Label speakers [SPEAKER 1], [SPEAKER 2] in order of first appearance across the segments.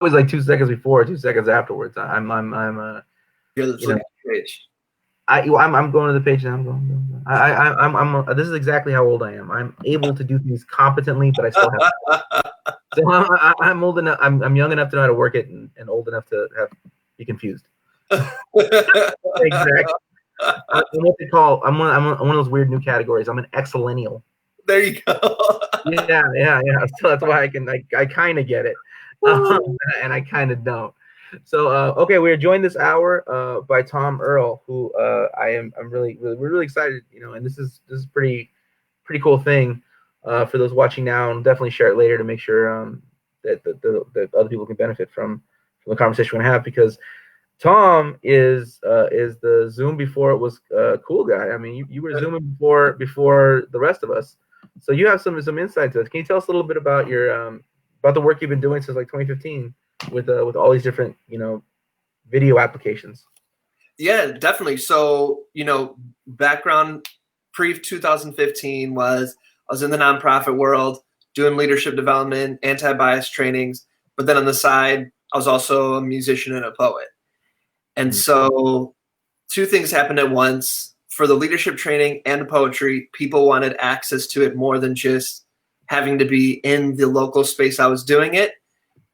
[SPEAKER 1] always like 2 seconds before, 2 seconds afterwards.
[SPEAKER 2] You're the
[SPEAKER 1] you know,
[SPEAKER 2] page.
[SPEAKER 1] I'm going to the page now. I'm this is exactly how old I am. I'm able to do things competently, but I still have. So I'm old enough. I'm young enough to know how to work it, and old enough to be confused. Exactly. I'm what they call. I'm one of those weird new categories. I'm an exillennial.
[SPEAKER 2] There you go.
[SPEAKER 1] Yeah. So that's why I kind of get it, and I kind of don't. So okay, we're joined this hour by Tom Earl, who I'm we're really excited, and this is pretty cool thing for those watching now, and definitely share it later to make sure that other people can benefit from the conversation we're gonna have, because Tom is the Zoom before it was cool guy. I mean, you were Zooming before the rest of us, so you have some insight to it. Can you tell us a little bit about your about the work you've been doing since like 2015 with all these different video applications?
[SPEAKER 2] Yeah, definitely. So background pre 2015 was I was in the nonprofit world doing leadership development, anti-bias trainings, but then on the side I was also a musician and a poet. And so two things happened at once. For the leadership training and the poetry, people wanted access to it more than just having to be in the local space I was doing it.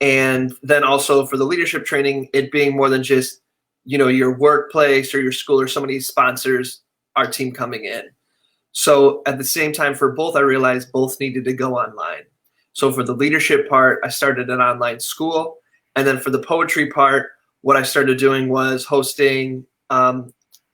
[SPEAKER 2] And then also for the leadership training, it being more than just, your workplace or your school or somebody sponsors our team coming in. So at the same time for both, I realized both needed to go online. So for the leadership part, I started an online school. And then for the poetry part, what I started doing was hosting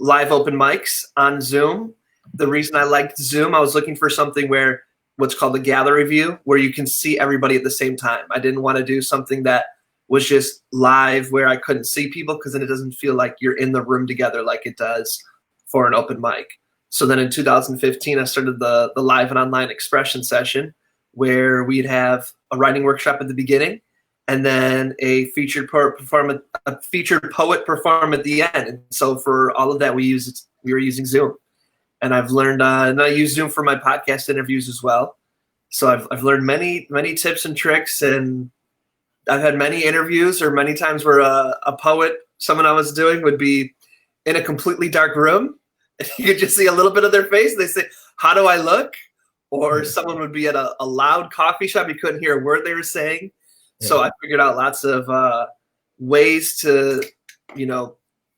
[SPEAKER 2] live open mics on Zoom. The reason I liked Zoom, I was looking for something where what's called the gallery view, where you can see everybody at the same time. I didn't want to do something that was just live where I couldn't see people, because then it doesn't feel like you're in the room together like it does for an open mic. So then in 2015, I started the live and online expression session, where we'd have a writing workshop at the beginning, and then a featured poet perform at the end. And so for all of that, we were using Zoom. And I've learned, and I use Zoom for my podcast interviews as well. So I've learned many tips and tricks, and I've had many interviews, or many times where a poet, someone I was doing, would be in a completely dark room. You could just see a little bit of their face. They say, "How do I look?" Or someone would be at a loud coffee shop. You couldn't hear a word they were saying. So I figured out lots of ways to,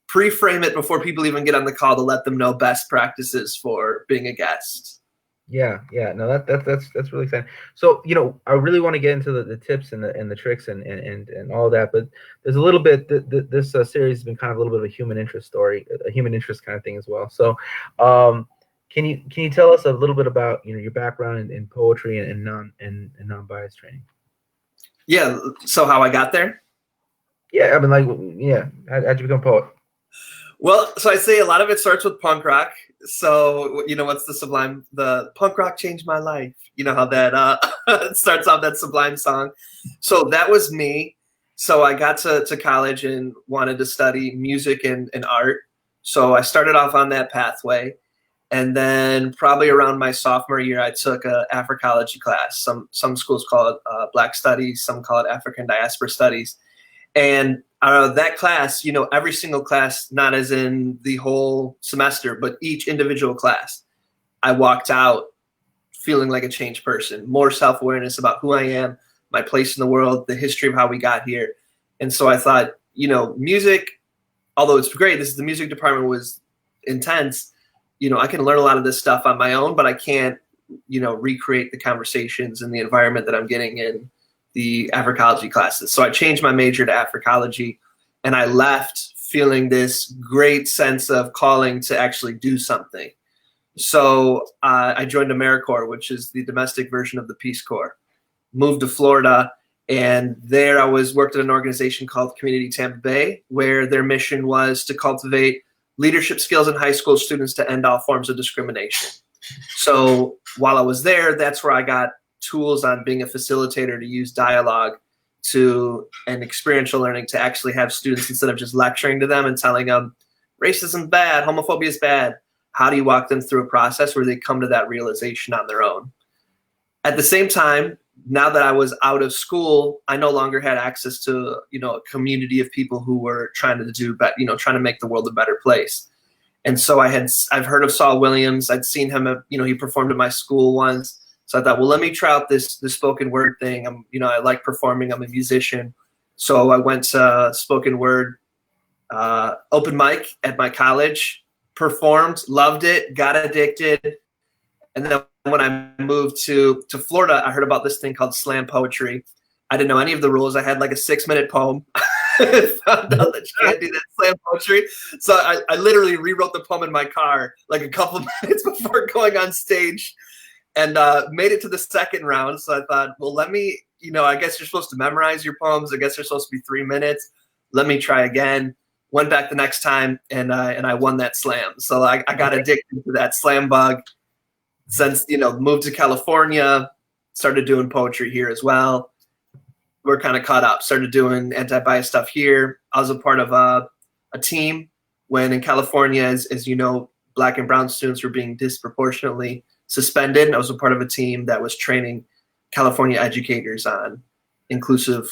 [SPEAKER 2] pre-frame it before people even get on the call, to let them know best practices for being a guest.
[SPEAKER 1] Yeah. No, that's really exciting. So I really want to get into the tips and the tricks and all of that, but there's a little bit this series has been kind of a little bit of a human interest story, a human interest kind of thing as well. So, can you tell us a little bit about your background in poetry and non-bias training?
[SPEAKER 2] Yeah. So how I got there?
[SPEAKER 1] Yeah, I mean, how'd you become a poet?
[SPEAKER 2] Well, so I say a lot of it starts with punk rock. So, what's the punk rock changed my life. You know how that starts off, that Sublime song. So that was me. So I got to college and wanted to study music and art. So I started off on that pathway. And then probably around my sophomore year, I took a Africology class. Some schools call it Black Studies, some call it African Diaspora Studies. And that class, every single class, not as in the whole semester, but each individual class, I walked out feeling like a changed person, more self-awareness about who I am, my place in the world, the history of how we got here. And so I thought, music, although it's great, the music department was intense. I can learn a lot of this stuff on my own, but I can't, recreate the conversations and the environment that I'm getting in the Africology classes. So I changed my major to Africology, and I left feeling this great sense of calling to actually do something. So I joined AmeriCorps, which is the domestic version of the Peace Corps, moved to Florida, and there I worked at an organization called Community Tampa Bay, where their mission was to cultivate leadership skills in high school students to end all forms of discrimination. So while I was there, that's where I got tools on being a facilitator, to use dialogue and experiential learning to actually have students, instead of just lecturing to them and telling them racism is bad, homophobia is bad, how do you walk them through a process where they come to that realization on their own? At the same time, now that I was out of school, I no longer had access to, a community of people who were trying to do, trying to make the world a better place. And so I've heard of Saul Williams. I'd seen him, he performed at my school once. So I thought, well, let me try out this spoken word thing. I like performing. I'm a musician. So I went to spoken word open mic at my college, performed, loved it, got addicted. And then when I moved to Florida, I heard about this thing called slam poetry. I didn't know any of the rules. I had like a 6-minute poem. Found out that you can't do that slam poetry. So I literally rewrote the poem in my car like a couple minutes before going on stage, and made it to the second round. So I thought, well, let me, I guess you're supposed to memorize your poems. I guess they're supposed to be 3 minutes. Let me try again. Went back the next time, and I won that slam. So I got addicted to that slam bug. Since, moved to California, started doing poetry here as well. We're kind of caught up, started doing anti-bias stuff here. I was a part of a team when in California, as you know, Black and brown students were being disproportionately suspended. And I was a part of a team that was training California educators on inclusive,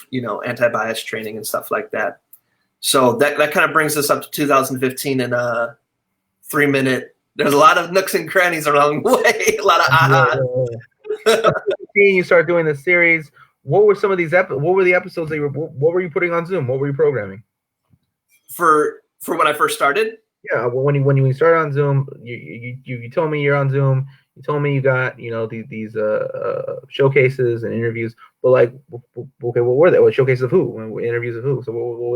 [SPEAKER 2] anti-bias training and stuff like that. So that kind of brings us up to 2015 in a 3-minute. There's a lot of nooks and crannies along the way. A lot of aha.
[SPEAKER 1] You start doing this series. What were some of these what were the episodes that you were? What were you putting on Zoom? What were you programming?
[SPEAKER 2] For when I first started?
[SPEAKER 1] Yeah, well, when you started on Zoom, you told me you're on Zoom. You told me you got these showcases and interviews. But like, okay, what were they? What showcases of who? Interviews of who? So what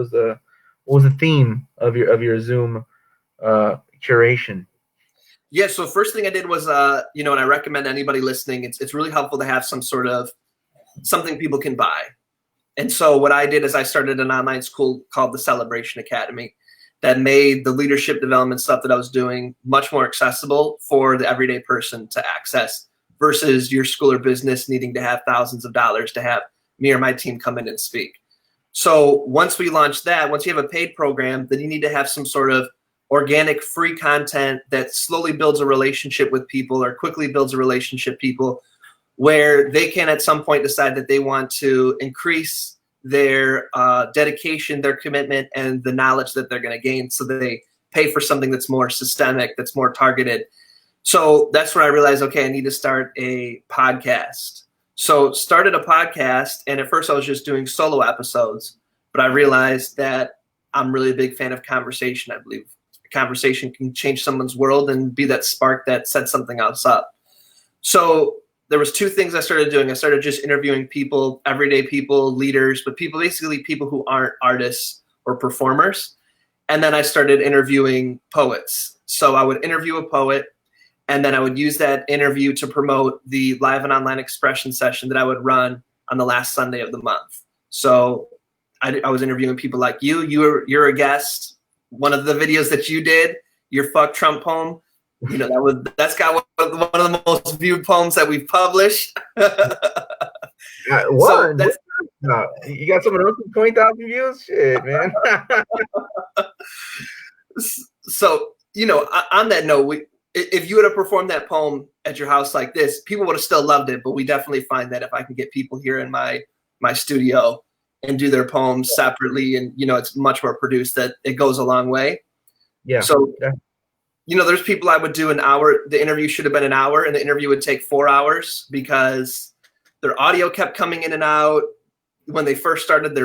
[SPEAKER 1] was the theme of your Zoom curation?
[SPEAKER 2] Yeah, so first thing I did was, and I recommend anybody listening, it's really helpful to have some sort of something people can buy. And so what I did is I started an online school called the Celebration Academy that made the leadership development stuff that I was doing much more accessible for the everyday person to access versus your school or business needing to have thousands of dollars to have me or my team come in and speak. So once we launched that, once you have a paid program, then you need to have some sort of organic free content that slowly builds a relationship with people or quickly builds a relationship people where they can at some point decide that they want to increase their dedication, their commitment, and the knowledge that they're going to gain. So they pay for something that's more systemic, that's more targeted. So that's when I realized, okay, I need to start a podcast. So started a podcast, and at first I was just doing solo episodes, but I realized that I'm really a big fan of conversation. I believe conversation can change someone's world and be that spark that sets something else up. So there was 2 things I started doing. I started just interviewing people, everyday people, leaders, but basically people who aren't artists or performers. And then I started interviewing poets. So I would interview a poet, and then I would use that interview to promote the live and online expression session that I would run on the last Sunday of the month. So I was interviewing people like you. You're a guest. One of the videos that you did, your "Fuck Trump" poem, that's got one of the most viewed poems that we've published.
[SPEAKER 1] One. So you got someone else with 20,000 views? Shit, man.
[SPEAKER 2] So on that note, if you would have performed that poem at your house like this, people would have still loved it. But we definitely find that if I can get people here in my studio and do their poems separately, and it's much more produced, that it goes a long way.
[SPEAKER 1] Yeah.
[SPEAKER 2] So there's people I would do an hour. The interview should have been an hour, and the interview would take 4 hours because their audio kept coming in and out. When they first started, they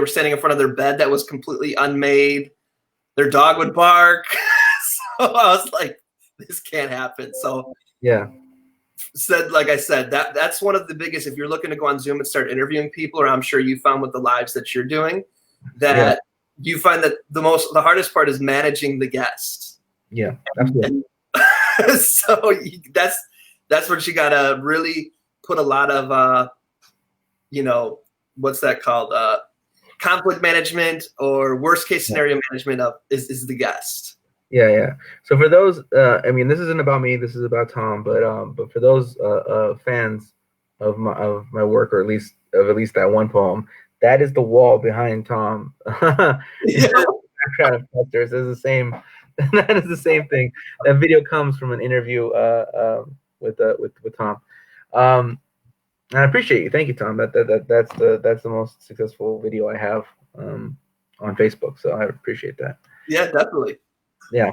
[SPEAKER 2] were standing in front of their bed that was completely unmade. Their dog would bark. So I was like, this can't happen. So
[SPEAKER 1] yeah.
[SPEAKER 2] Like I said, that's one of the biggest, if you're looking to go on Zoom and start interviewing people, or I'm sure you found with the lives that you're doing, that you find that the hardest part is managing the guest.
[SPEAKER 1] Yeah, absolutely.
[SPEAKER 2] So that's what you gotta really put a lot of what's that called? Conflict management, or worst case scenario management of is the guest.
[SPEAKER 1] Yeah. So for those, this isn't about me. This is about Tom. But for those fans of my work, or at least that one poem, that is the wall behind Tom. Is the same. That is the same thing. That video comes from an interview with Tom. I appreciate you. Thank you, Tom. That's the most successful video I have on Facebook. So I appreciate that.
[SPEAKER 2] Yeah, definitely.
[SPEAKER 1] Yeah.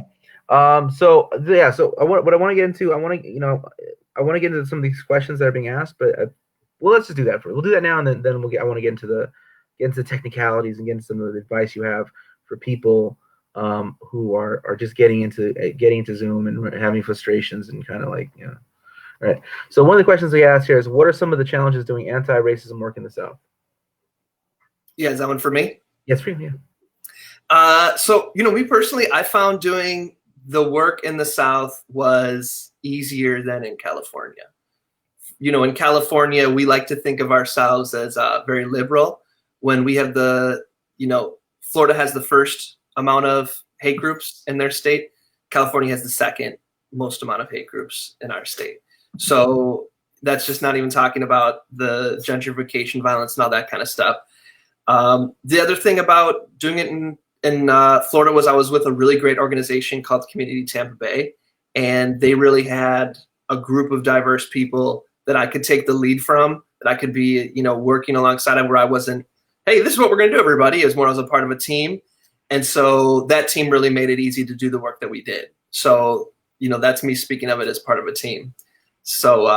[SPEAKER 1] So what I want to get into, I want to get into some of these questions that are being asked, but well, let's just do that first. We'll do that now, and then I want to get into the technicalities and get into some of the advice you have for people who are just getting into Zoom and having frustrations and kind of like, right. So one of the questions we asked here is, what are some of the challenges doing anti-racism work in the South?
[SPEAKER 2] Yeah, is that one for me?
[SPEAKER 1] Yes, for you.
[SPEAKER 2] So, me personally, I found doing the work in the South was easier than in California. In California, we like to think of ourselves as very liberal. When we have Florida has the first amount of hate groups in their state. California has the second most amount of hate groups in our state. So that's just not even talking about the gentrification, violence, and all that kind of stuff. The other thing about doing it in Florida was I was with a really great organization called Community Tampa Bay, and they really had a group of diverse people that I could take the lead from, that I could be, working alongside of, where I wasn't, hey, this is what we're going to do, everybody. It was more as a part of a team. And so that team really made it easy to do the work that we did. So, that's me speaking of it as part of a team. So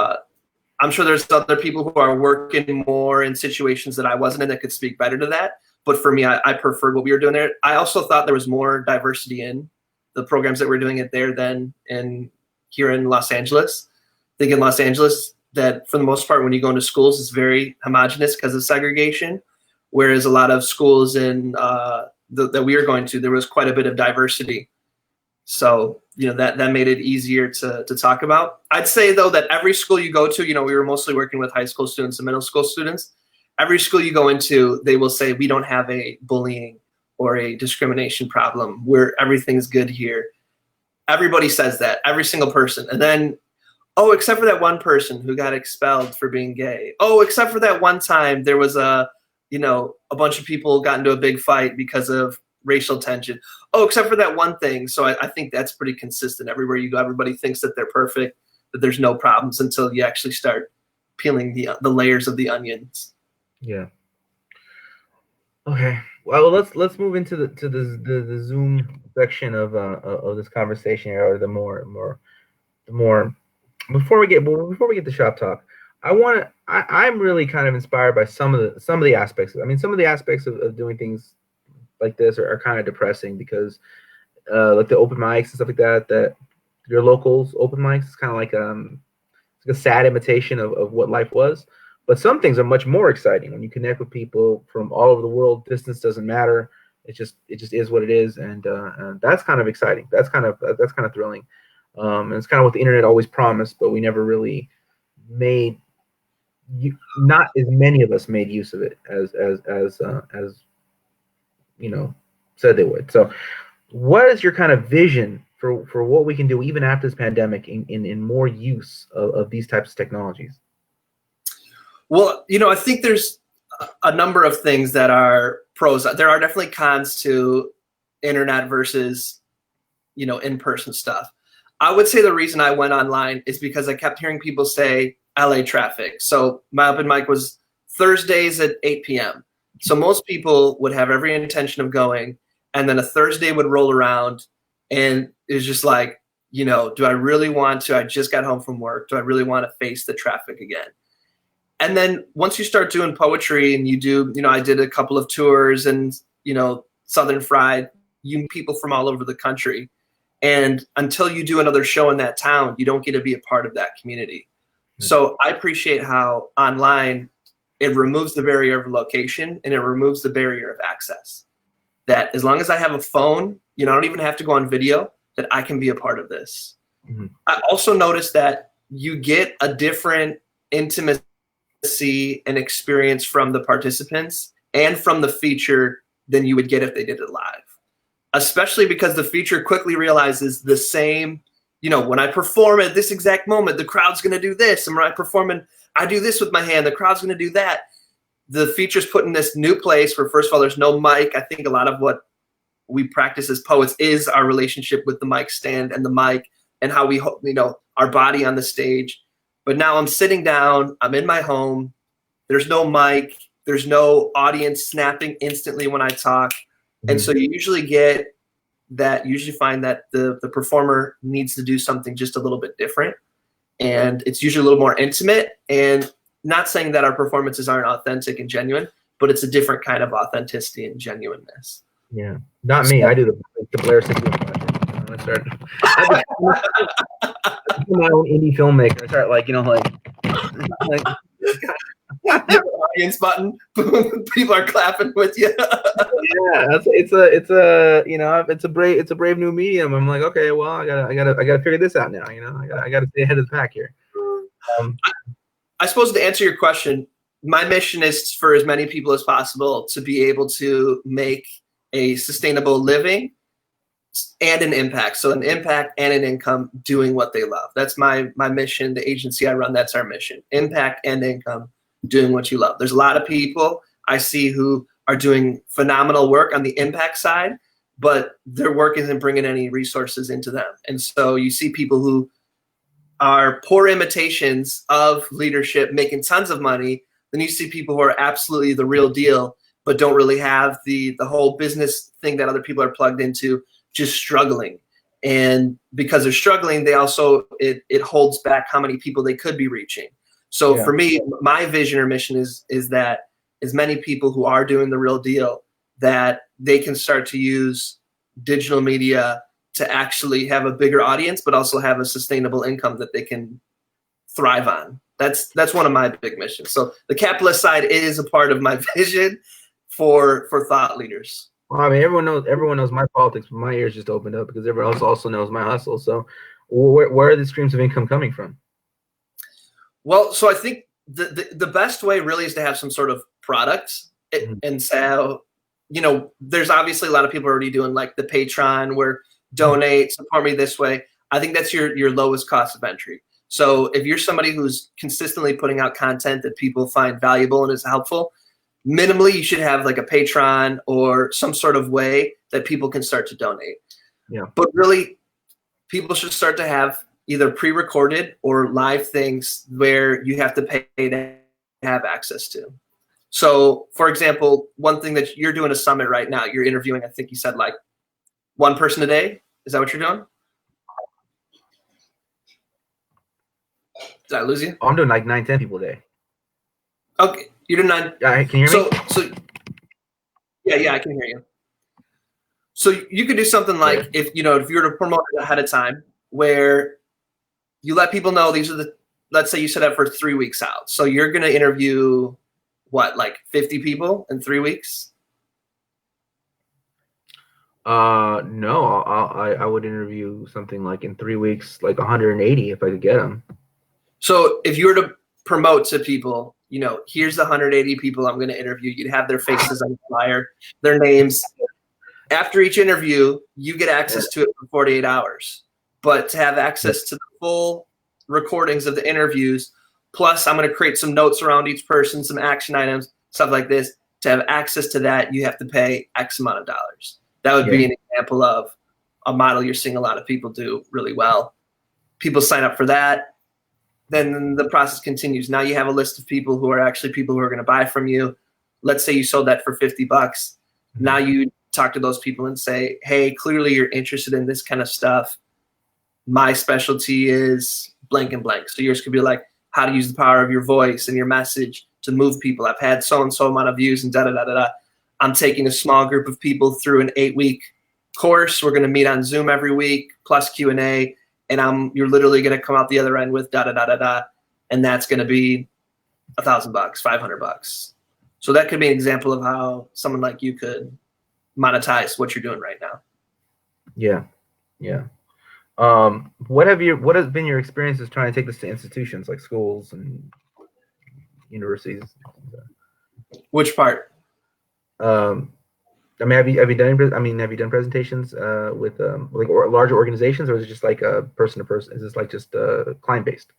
[SPEAKER 2] I'm sure there's other people who are working more in situations that I wasn't in that could speak better to that. But for me, I preferred what we were doing there. I also thought there was more diversity in the programs that we're doing it there than here in Los Angeles. I think in Los Angeles, that for the most part, when you go into schools, it's very homogenous because of segregation. Whereas a lot of schools that we were going to, there was quite a bit of diversity. So, that made it easier to talk about. I'd say, though, that every school you go to, we were mostly working with high school students and middle school students. Every school you go into, they will say, we don't have a bullying or a discrimination problem, where everything's good here. Everybody says that, every single person. And then, oh, except for that one person who got expelled for being gay. Oh, except for that one time there was a bunch of people got into a big fight because of racial tension. Oh, except for that one thing. So I think that's pretty consistent. Everywhere you go, everybody thinks that they're perfect, that there's no problems until you actually start peeling the layers of the onions.
[SPEAKER 1] Yeah. Okay. Well, let's move into the Zoom section of this conversation here, or the more before we get to shop talk. I'm really kind of inspired by some of the aspects. Some of the aspects of doing things like this are kind of depressing, because like the open mics and stuff like that your locals open mics is kind of like a sad imitation of what life was. But some things are much more exciting when you connect with people from all over the world. Distance doesn't matter. It just is what it is, and that's kind of exciting. That's kind of thrilling. And it's kind of what the internet always promised, but we never really made. Not as many of us made use of it as said they would. So, what is your kind of vision for what we can do even after this pandemic in more use of these types of technologies?
[SPEAKER 2] Well, I think there's a number of things that are pros. There are definitely cons to internet versus, in-person stuff. I would say the reason I went online is because I kept hearing people say LA traffic. So my open mic was Thursdays at 8 p.m. So most people would have every intention of going, and then a Thursday would roll around, and it's just like, do I really want to? I just got home from work. Do I really want to face the traffic again? And then once you start doing poetry and you do, I did a couple of tours and, Southern Fried, people from all over the country. And until you do another show in that town, you don't get to be a part of that community. So I appreciate how online it removes the barrier of location and it removes the barrier of access. That as long as I have a phone, I don't even have to go on video, that I can be a part of this. Mm-hmm. I also noticed that you get a different intimacy and experience from the participants and from the feature than you would get if they did it live. Especially because the feature quickly realizes the same, when I perform at this exact moment, the crowd's going to do this. And when I perform and I do this with my hand, the crowd's going to do that. The feature's put in this new place where, first of all, there's no mic. I think a lot of what we practice as poets is our relationship with the mic stand and the mic and how we, our body on the stage. But now I'm sitting down, I'm in my home, there's no mic, there's no audience snapping instantly when I talk. And so you usually find that the performer needs to do something just a little bit different. And it's usually a little more intimate. And not saying that our performances aren't authentic and genuine, but it's a different kind of authenticity and genuineness.
[SPEAKER 1] Yeah, not me. I do the Blair City project. I start. I'm my own indie filmmaker. I start like
[SPEAKER 2] audience button. People are clapping with you.
[SPEAKER 1] Yeah, it's a brave new medium. I'm like, okay, well, I gotta figure this out now. I gotta stay ahead of the pack here.
[SPEAKER 2] I suppose to answer your question, my mission is for as many people as possible to be able to make a sustainable living and an impact. So an impact and an income doing what they love. That's my mission. The agency I run, that's our mission. Impact and income doing what you love. There's a lot of people I see who are doing phenomenal work on the impact side, but their work isn't bringing any resources into them. And so you see people who are poor imitations of leadership making tons of money. Then you see people who are absolutely the real deal, but don't really have the whole business thing that other people are plugged into, just struggling. And because they're struggling, they also, it holds back how many people they could be reaching. So for me, my vision or mission is that as many people who are doing the real deal, that they can start to use digital media to actually have a bigger audience, but also have a sustainable income that they can thrive on. That's one of my big missions. So the capitalist side is a part of my vision for thought leaders.
[SPEAKER 1] Well, I mean, everyone knows my politics, but my ears just opened up because everyone else also knows my hustle. So where are the streams of income coming from?
[SPEAKER 2] Well, so I think the best way really is to have some sort of product. And so, there's obviously a lot of people already doing like the Patreon where donate, support me this way. I think that's your lowest cost of entry. So if you're somebody who's consistently putting out content that people find valuable and is helpful, minimally you should have like a Patreon or some sort of way that people can start to donate.
[SPEAKER 1] Yeah.
[SPEAKER 2] But really, people should start to have either pre-recorded or live things where you have to pay to have access to. So, for example, one thing that you're doing a summit right now, you're interviewing, I think you said like one person a day. Is that what you're doing? Did I lose you?
[SPEAKER 1] Oh, I'm doing like 9-10 people a day.
[SPEAKER 2] Okay, you're doing 9.
[SPEAKER 1] Yeah, can you hear me?
[SPEAKER 2] So yeah, I can hear you. So you could do something like if you were to promote it ahead of time, where you let people know these are let's say you set up for 3 weeks out. So you're going to interview like 50 people in 3 weeks?
[SPEAKER 1] No, I would interview something like in 3 weeks, like 180 if I could get them.
[SPEAKER 2] So if you were to promote to people, here's the 180 people I'm going to interview. You'd have their faces on the flyer, their names. After each interview, you get access to it for 48 hours. But to have access to the full recordings of the interviews, plus I'm going to create some notes around each person, some action items, stuff like this. To have access to that, you have to pay X amount of dollars. That would be an example of a model you're seeing a lot of people do really well. People sign up for that. Then the process continues. Now you have a list of people who are actually people who are going to buy from you. Let's say you sold that for $50. Now you talk to those people and say, hey, clearly you're interested in this kind of stuff. My specialty is blank and blank. So yours could be like how to use the power of your voice and your message to move people. I've had so-and-so amount of views and da-da-da-da-da. I'm taking a small group of people through an 8-week course. We're going to meet on Zoom every week plus Q&A. And you're literally going to come out the other end with da-da-da-da-da. And that's going to be $1,000, $500. So that could be an example of how someone like you could monetize what you're doing right now.
[SPEAKER 1] Yeah. What has been your experiences trying to take this to institutions like schools and universities?
[SPEAKER 2] Which part?
[SPEAKER 1] I mean, have you done presentations with like larger organizations, or is it just like person to person? Is this like just client based?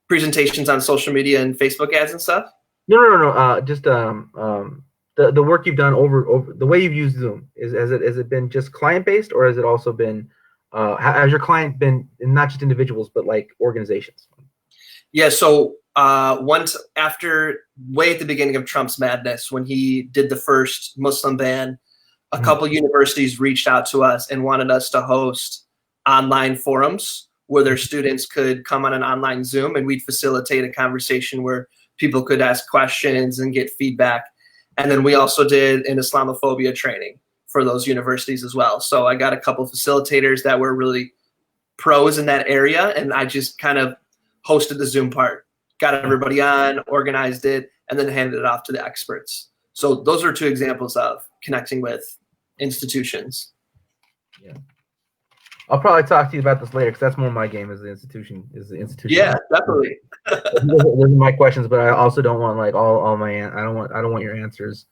[SPEAKER 2] Presentations on social media and Facebook ads and stuff?
[SPEAKER 1] No. Just the work you've done over the way you've used Zoom. Has it been just client based, or has it also been has your client been not just individuals but like organizations?
[SPEAKER 2] Yeah, so once after, way at the beginning of Trump's madness, when he did the first Muslim ban, a couple universities reached out to us and wanted us to host online forums where their students could come on an online Zoom, and we'd facilitate a conversation where people could ask questions and get feedback. And then we also did an Islamophobia training for those universities as well. So I got a couple facilitators that were really pros in that area, and I just kind of hosted the Zoom part, got everybody on, organized it, and then handed it off to the experts. So those are two examples of connecting with institutions.
[SPEAKER 1] Yeah. I'll probably talk to you about this later because that's more my game is the institution.
[SPEAKER 2] Yeah, definitely.
[SPEAKER 1] Those are my questions, but I also don't want like all my. I don't want your answers.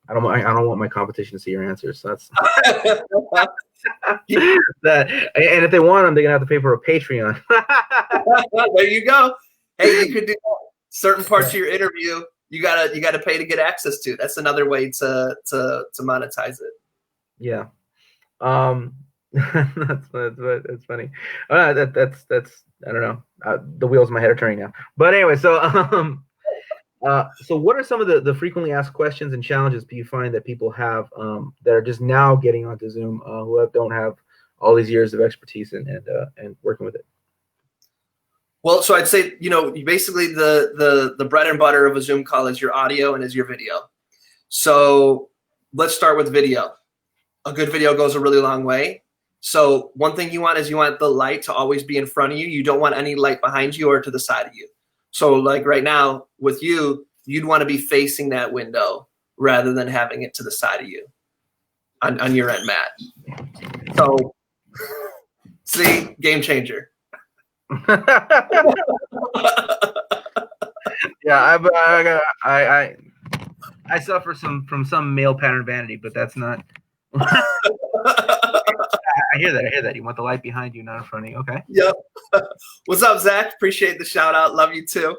[SPEAKER 1] I don't want my competition to see your answers. So that's that. And if they want them, they're gonna have to pay for a Patreon.
[SPEAKER 2] There you go. Hey, you could do certain parts of your interview. You gotta pay to get access to. That's another way to monetize it.
[SPEAKER 1] Yeah. That's funny. That's I don't know. The wheels in my head are turning now. But anyway, so so what are some of the frequently asked questions and challenges you find that people have that are just now getting onto Zoom who don't have all these years of expertise and working with it?
[SPEAKER 2] Well, so I'd say, basically the bread and butter of a Zoom call is your audio and is your video. So let's start with video. A good video goes a really long way. So one thing you want the light to always be in front of you. You don't want any light behind you or to the side of you. So like right now with you, you'd want to be facing that window rather than having it to the side of you on your end, Matt. So see, game changer.
[SPEAKER 1] Yeah, I suffer from some male pattern vanity, but that's not. I hear that. You want the light behind you, not in front of you. Okay.
[SPEAKER 2] Yep. What's up, Zach? Appreciate the shout out. Love you too.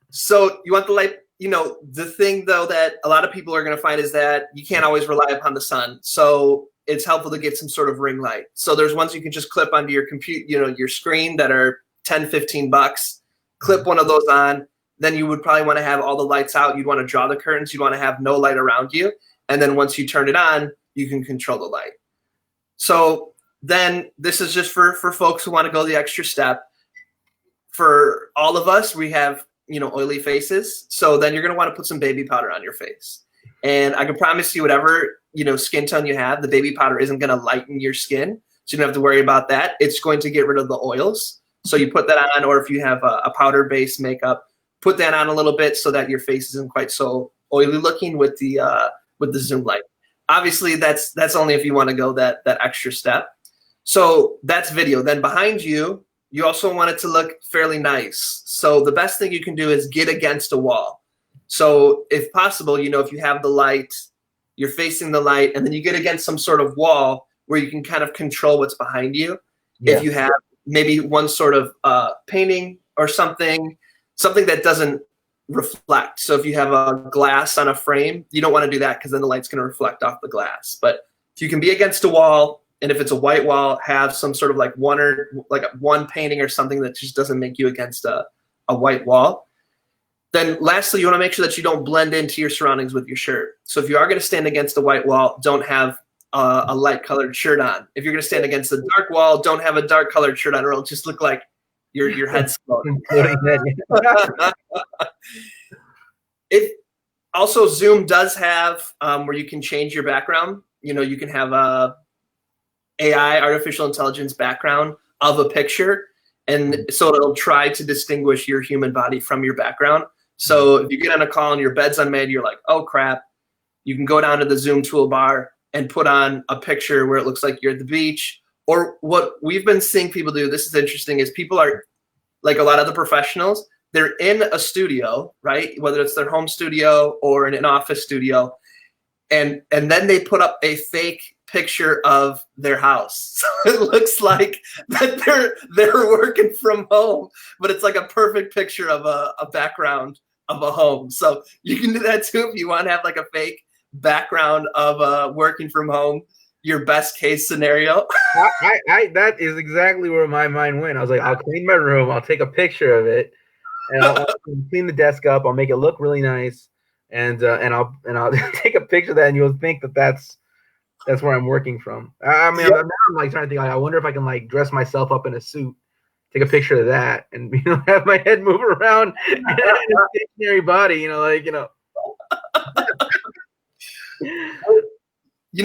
[SPEAKER 2] So you want the light. The thing though that a lot of people are going to find is that you can't always rely upon the sun. So it's helpful to get some sort of ring light. So there's ones you can just clip onto your your screen that are $10-15. Clip one of those on. Then you would probably want to have all the lights out. You'd want to draw the curtains. You'd want to have no light around you. And then once you turn it on, you can control the light. So then this is just for folks who want to go the extra step. For all of us, we have, oily faces. So then you're going to want to put some baby powder on your face. And I can promise you whatever, skin tone you have, the baby powder isn't going to lighten your skin. So you don't have to worry about that. It's going to get rid of the oils. So you put that on, or if you have a powder-based makeup, put that on a little bit so that your face isn't quite so oily looking with the Zoom light. Obviously, that's only if you want to go that extra step. So that's video. Then behind you, you also want it to look fairly nice. So the best thing you can do is get against a wall. So if possible, if you have the light, you're facing the light, and then you get against some sort of wall where you can kind of control what's behind you. Yeah. If you have maybe one sort of painting or something that doesn't reflect. So if you have a glass on a frame, you don't want to do that because then the light's going to reflect off the glass. But if you can be against a wall, and if it's a white wall, have some sort of like one painting or something that just doesn't make you against a white wall. Then lastly, you want to make sure that you don't blend into your surroundings with your shirt. So if you are going to stand against a white wall, don't have a light colored shirt on. If you're going to stand against a dark wall, don't have a dark colored shirt on, or it'll just look like your head's floating. It also, Zoom does have where you can change your background. You can have a AI, artificial intelligence background of a picture, and so it'll try to distinguish your human body from your background. So if you get on a call and your bed's unmade, you're like, oh crap, you can go down to the Zoom toolbar and put on a picture where it looks like you're at the beach. Or what we've been seeing people do, this is interesting, is people are, like a lot of the professionals, they're in a studio, right? Whether it's their home studio or in an office studio, and then they put up a fake picture of their house. So it looks like that they're working from home, but it's like a perfect picture of a background of a home. So you can do that too if you want to have like a fake background of working from home. your best case scenario.
[SPEAKER 1] That is exactly where my mind went. I was like, I'll clean my room, I'll take a picture of it, and I'll clean the desk up, I'll make it look really nice, and I'll take a picture of that, and you'll think that that's where I'm working from. I mean,
[SPEAKER 2] Yeah.
[SPEAKER 1] I'm like trying to think, like, I wonder if I can like dress myself up in a suit, take a picture of that, and have my head move around in a stationary body,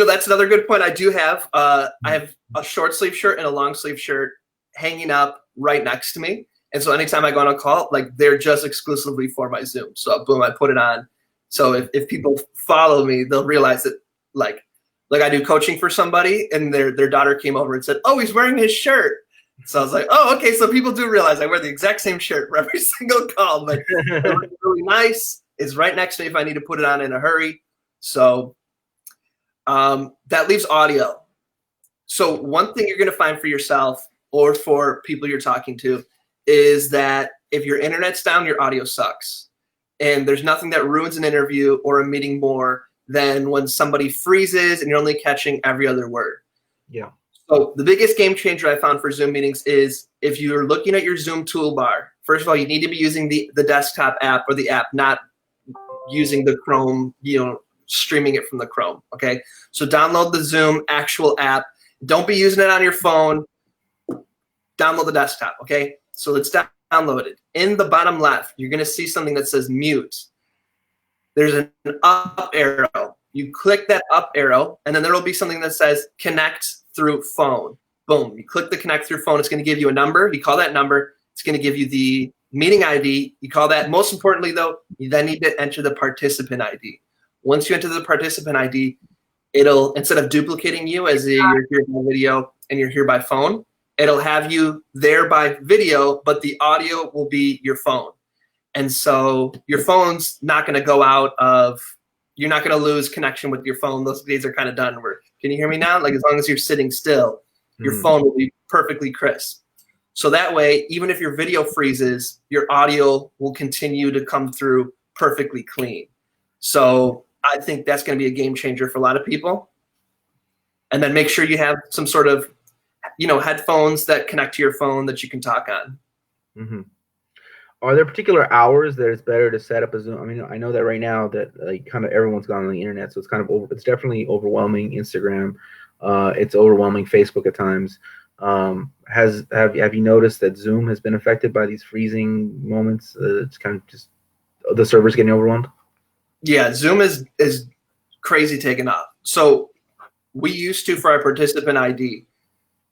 [SPEAKER 2] That's another good point. I do have I have a short sleeve shirt and a long sleeve shirt hanging up right next to me. And so anytime I go on a call, like they're just exclusively for my Zoom. So boom, I put it on. So if people follow me, they'll realize that like I do coaching for somebody and their daughter came over and said, "Oh, he's wearing his shirt." So I was like, "Oh, okay." So people do realize I wear the exact same shirt for every single call, but it looks really nice. It's right next to me if I need to put it on in a hurry. So that leaves audio. So one thing you're going to find for yourself or for people you're talking to is that if your internet's down, your audio sucks. And there's nothing that ruins an interview or a meeting more than when somebody freezes and you're only catching every other word.
[SPEAKER 1] Yeah.
[SPEAKER 2] So the biggest game changer I found for Zoom meetings is if you're looking at your Zoom toolbar, first of all, you need to be using the desktop app or the app, not using the Chrome, streaming it from the Chrome. Okay. So download the Zoom actual app. Don't be using it on your phone. Download the desktop. Okay. So it's downloaded. In the bottom left, you're going to see something that says mute. There's an up arrow. You click that up arrow, and then there will be something that says connect through phone. Boom. You click the connect through phone. It's going to give you a number. You call that number. It's going to give you the meeting ID. You call that. Most importantly, though, you then need to enter the participant ID. Once you enter the participant ID, it'll, instead of duplicating you as you're here by video and you're here by phone, it'll have you there by video, but the audio will be your phone. And so your phone's not going to go out of, you're not going to lose connection with your phone. Those days are kind of done. Can you hear me now? Like as long as you're sitting still, your phone will be perfectly crisp. So that way, even if your video freezes, your audio will continue to come through perfectly clean. So I think that's going to be a game changer for a lot of people. And then make sure you have some sort of, headphones that connect to your phone that you can talk on.
[SPEAKER 1] Mm-hmm. Are there particular hours that it's better to set up a Zoom? I mean, I know that right now that like kind of everyone's gone on the internet, so it's kind of it's definitely overwhelming Instagram. It's overwhelming Facebook at times. Have you noticed that Zoom has been affected by these freezing moments? It's kind of just the servers getting overwhelmed.
[SPEAKER 2] Yeah, Zoom is crazy taking off. So we used to, for our participant ID,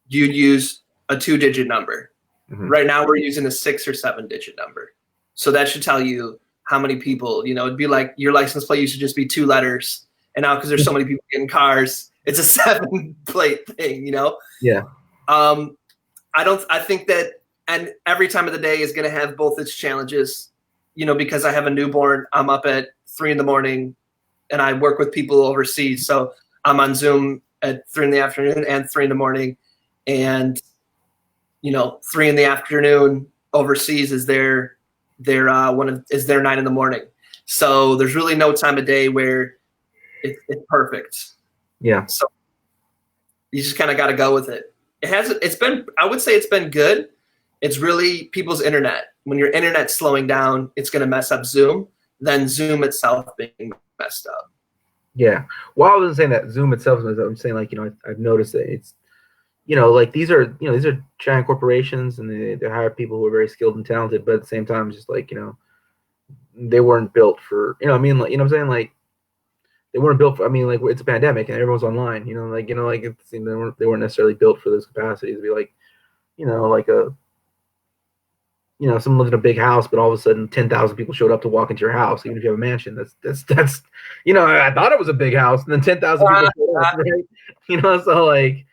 [SPEAKER 2] you'd use a 2-digit number. Mm-hmm. Right now we're using a 6 or 7-digit number. So that should tell you how many people, it'd be like your license plate used to just be 2 letters. And now because there's so many people in cars, it's a 7-plate thing,
[SPEAKER 1] Yeah.
[SPEAKER 2] I think that, and every time of the day is going to have both its challenges, because I have a newborn, I'm up at 3 a.m. and I work with people overseas. So I'm on Zoom at 3 p.m. and 3 a.m. And 3 p.m. overseas is their 9 a.m. So there's really no time of day where it's perfect.
[SPEAKER 1] Yeah.
[SPEAKER 2] So you just kind of got to go with it. I would say it's been good. It's really people's internet. When your internet's slowing down, it's going to mess up Zoom. Then Zoom itself being messed up.
[SPEAKER 1] Yeah. Well, I wasn't saying that Zoom itself is messed up. I'm saying I've noticed that it's, like these are giant corporations and they hire people who are very skilled and talented, but at the same time, it's just like, they weren't built for, what I'm saying? Like they weren't built for, it's a pandemic and everyone's online, they weren't necessarily built for those capacities to be like, someone lived in a big house, but all of a sudden 10,000 people showed up to walk into your house, even if you have a mansion. That's I thought it was a big house and then 10,000 people showed up, right? So like,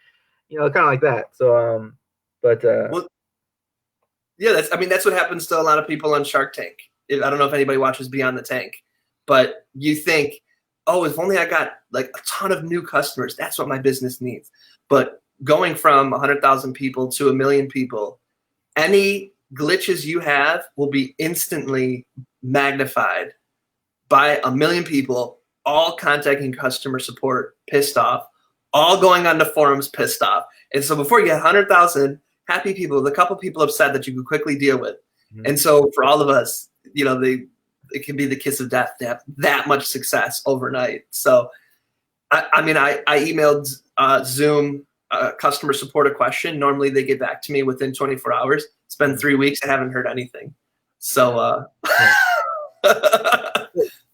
[SPEAKER 1] kind of like that. So, well,
[SPEAKER 2] yeah, that's what happens to a lot of people on Shark Tank. I don't know if anybody watches Beyond the Tank, but you think, oh, if only I got like a ton of new customers, that's what my business needs. But going from 100,000 people to 1 million people, any glitches you have will be instantly magnified by 1 million people, all contacting customer support, pissed off, all going on the forums pissed off. And so before you get 100,000 happy people, with a couple people upset that you could quickly deal with. Mm-hmm. And so for all of us, you know, it can be the kiss of death to have that much success overnight. So, I mean, I emailed Zoom customer support a question. Normally they get back to me within 24 hours. It's been 3 weeks. I haven't heard anything. So
[SPEAKER 1] I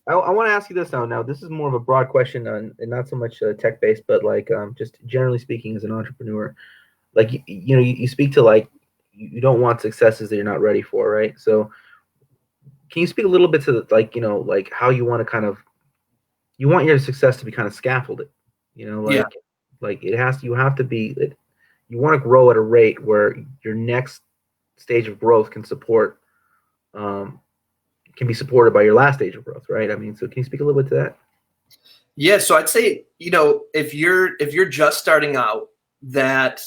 [SPEAKER 1] want to ask you this now. Now, this is more of a broad question and not so much tech-based, but like just generally speaking as an entrepreneur. Like, you know, you speak to like, you don't want successes that you're not ready for, right? So can you speak a little bit to like, you know, like how you want to kind of, you want your success to be kind of scaffolded, you know, like, like you have to be, you want to grow at a rate where your next stage of growth can support, can be supported by your last stage of growth, right? I mean, so can you speak a little bit to that?
[SPEAKER 2] Yeah, so I'd say, you know, if you're just starting out, that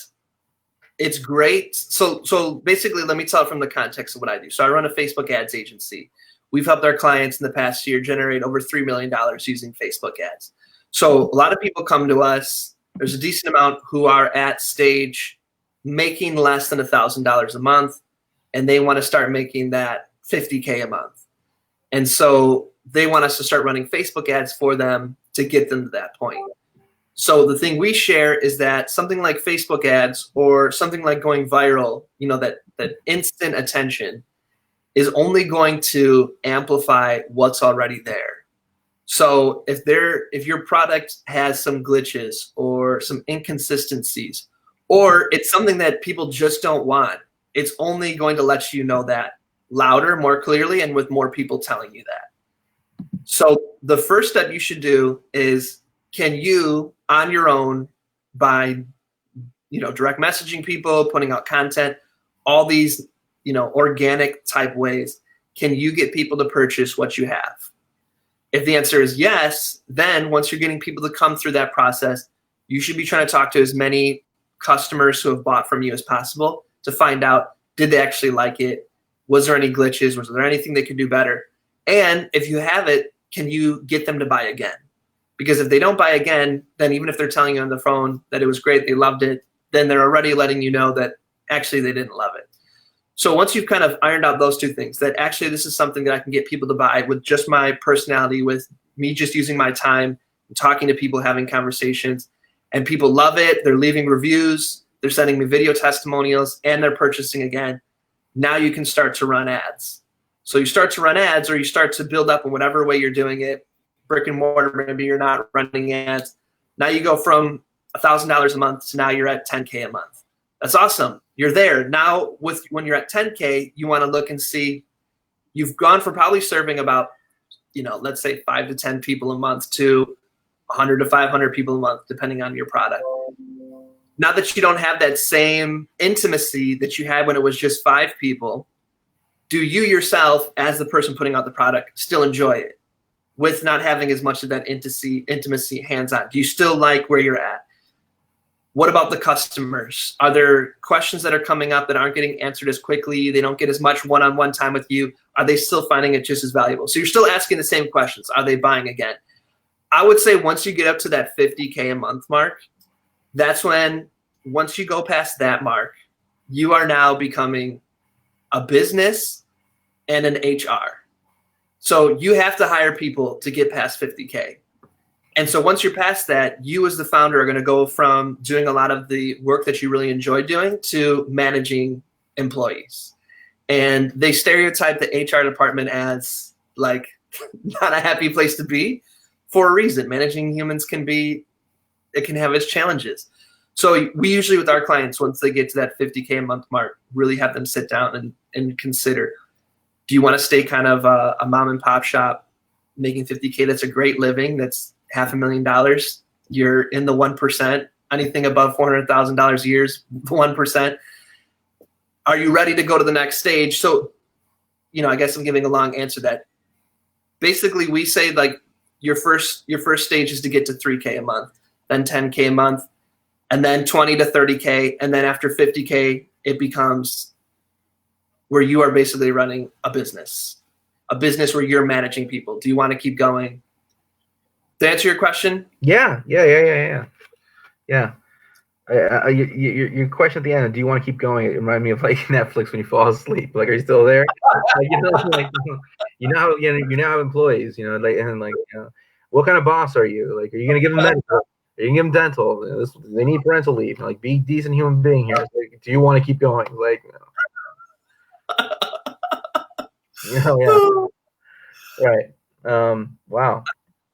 [SPEAKER 2] it's great. So basically, let me tell from the context of what I do. So I run a Facebook ads agency. We've helped our clients in the past year generate over $3 million using Facebook ads. So a lot of people come to us. There's a decent amount who are at stage making less than $1,000 a month, and they want to start making that $50K a month. And so they want us to start running Facebook ads for them to get them to that point. So the thing we share is that something like Facebook ads or something like going viral, you know, that instant attention is only going to amplify what's already there. So if your product has some glitches or some inconsistencies, or it's something that people just don't want, it's only going to let you know that louder, more clearly, and with more people telling you that. So the first step you should do is, can you on your own, by, you know, direct messaging people, putting out content, all these, you know, organic type ways, can you get people to purchase what you have? If the answer is yes, then once you're getting people to come through that process, you should be trying to talk to as many customers who have bought from you as possible to find out, did they actually like it? Was there any glitches? Was there anything they could do better? And if you have it, can you get them to buy again? Because if they don't buy again, then even if they're telling you on the phone that it was great, they loved it, then they're already letting you know that actually they didn't love it. So once you've kind of ironed out those two things, that actually this is something that I can get people to buy with just my personality, with me just using my time, talking to people, having conversations, and people love it, they're leaving reviews, they're sending me video testimonials, and they're purchasing again. Now you can start to run ads. So you start to run ads, or you start to build up in whatever way you're doing it. Brick and mortar, maybe you're not running ads. Now you go from $1,000 a month to now you're at 10K a month. That's awesome. You're there. Now when you're at 10K, you want to look and see, you've gone from probably serving about, you know, let's say 5 to 10 people a month to 100 to 500 people a month, depending on your product. Now that you don't have that same intimacy that you had when it was just 5 people, do you yourself, as the person putting out the product, still enjoy it with not having as much of that intimacy hands-on? Do you still like where you're at? What about the customers? Are there questions that are coming up that aren't getting answered as quickly? They don't get as much one-on-one time with you. Are they still finding it just as valuable? So you're still asking the same questions. Are they buying again? I would say once you get up to that 50K a month mark, that's when, once you go past that mark, you are now becoming a business and an HR. So you have to hire people to get past 50K. And so once you're past that, you as the founder are going to go from doing a lot of the work that you really enjoy doing to managing employees. And they stereotype the HR department as like not a happy place to be for a reason. Managing humans it can have its challenges. So we usually with our clients, once they get to that 50K a month mark, really have them sit down and consider, do you want to stay kind of a mom and pop shop making 50K? That's a great living. That's $500,000. You're in the 1%. Anything above $400,000 a year is 1%. Are you ready to go to the next stage? So, you know, I guess I'm giving a long answer to that. Basically, we say like your first stage is to get to 3K a month, then 10K a month, and then 20 to 30K. And then after 50K, it becomes where you are basically running a business where you're managing people. Do you want to keep going? To answer your question?
[SPEAKER 1] Yeah. Yeah. Your question at the end, do you want to keep going? It reminded me of like Netflix when you fall asleep. Like, are you still there? Like, like you now have employees, like, and like, what kind of boss are you? Like, are you gonna give them medical? Are you gonna give them dental? They need parental leave. Like, be a decent human being here. Like, do you want to keep going? Like, yeah, right. Wow.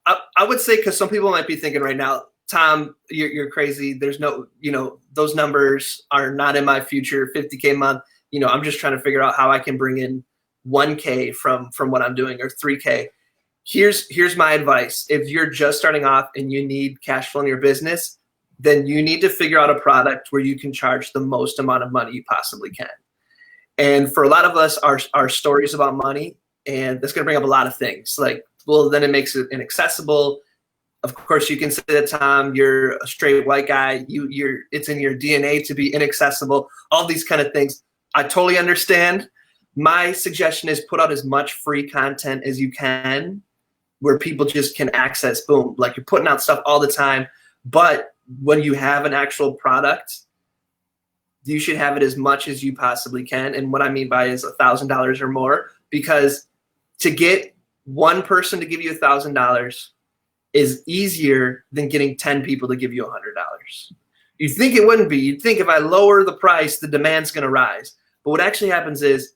[SPEAKER 2] I would say, because some people might be thinking right now, Tom, you're crazy. There's no, those numbers are not in my future. 50K a month. I'm just trying to figure out how I can bring in 1K from what I'm doing, or 3K. Here's my advice. If you're just starting off and you need cash flow in your business, then you need to figure out a product where you can charge the most amount of money you possibly can. And for a lot of us, our stories about money, and that's going to bring up a lot of things. Like, well, then it makes it inaccessible. Of course, you can say that, Tom, you're a straight white guy. It's in your DNA to be inaccessible. All these kind of things. I totally understand. My suggestion is put out as much free content as you can, where people just can access. Boom, like, you're putting out stuff all the time. But when you have an actual product, you should have it as much as you possibly can. And what I mean by is $1,000 or more, because to get one person to give you $1,000 is easier than getting 10 people to give you $100. You'd think it wouldn't be. You'd think if I lower the price, the demand's going to rise. But what actually happens is,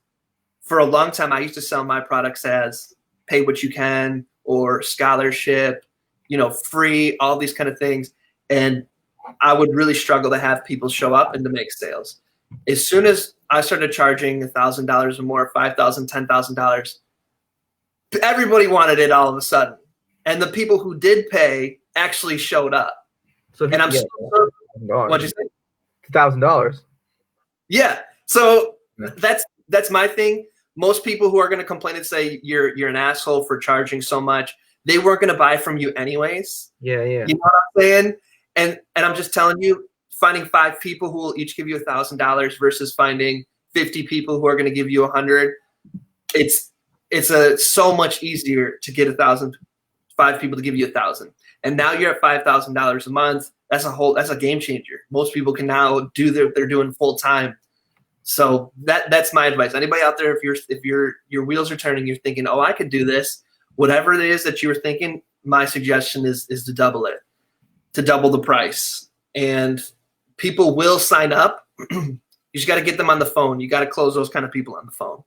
[SPEAKER 2] for a long time, I used to sell my products as pay what you can, or scholarship, free, all these kind of things. And I would really struggle to have people show up and to make sales. As soon as I started charging $1,000 or more, $5,000, $10,000, everybody wanted it all of a sudden. And the people who did pay actually showed up.
[SPEAKER 1] So
[SPEAKER 2] and I'm still, what'd you say?
[SPEAKER 1] $1,000.
[SPEAKER 2] Yeah. So that's my thing. Most people who are going to complain and say you're an asshole for charging so much, they weren't going to buy from you anyways.
[SPEAKER 1] Yeah.
[SPEAKER 2] You know what I'm saying? And I'm just telling you, finding 5 people who will each give you $1,000 versus finding 50 people who are going to give you 100, it's so much easier to get 5 people to give you 1,000. And now you're at $5,000 a month. That's a game changer. Most people can now do they're doing full time. So that's my advice. Anybody out there, if your wheels are turning, you're thinking, oh, I could do this. Whatever it is that you were thinking, my suggestion is to double it, to double the price. And people will sign up. You just got to get them on the phone. You got to close those kind of people on the phone.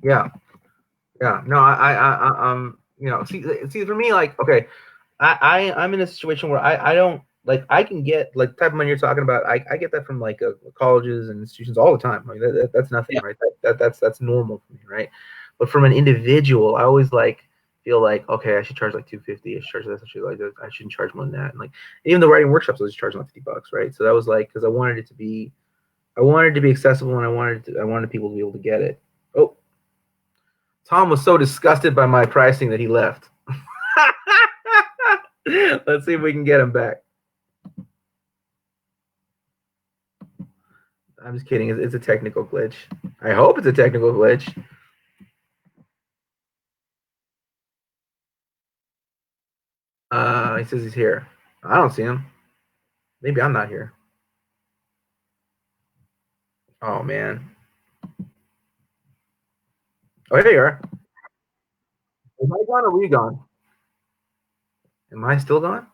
[SPEAKER 1] Yeah. No, see, for me, like, okay, I'm in a situation where I don't, like, I can get, like, the type of money you're talking about. I get that from, like, colleges and institutions all the time. Like, that's nothing, yeah. Right? That's normal for me, right? But from an individual, I always feel like, okay, I should charge like $250. I should charge this. I shouldn't charge more than that. And like, even the writing workshops, I was charging like $50, right? So that was like, because I wanted it to be accessible, and I wanted people to be able to get it. Oh, Tom was so disgusted by my pricing that he left. Let's see if we can get him back. I'm just kidding. It's a technical glitch. I hope it's a technical glitch. He says he's here. I don't see him. Maybe I'm not here. Oh, man. Oh, here you are. Am I gone or were you gone? Am I still gone?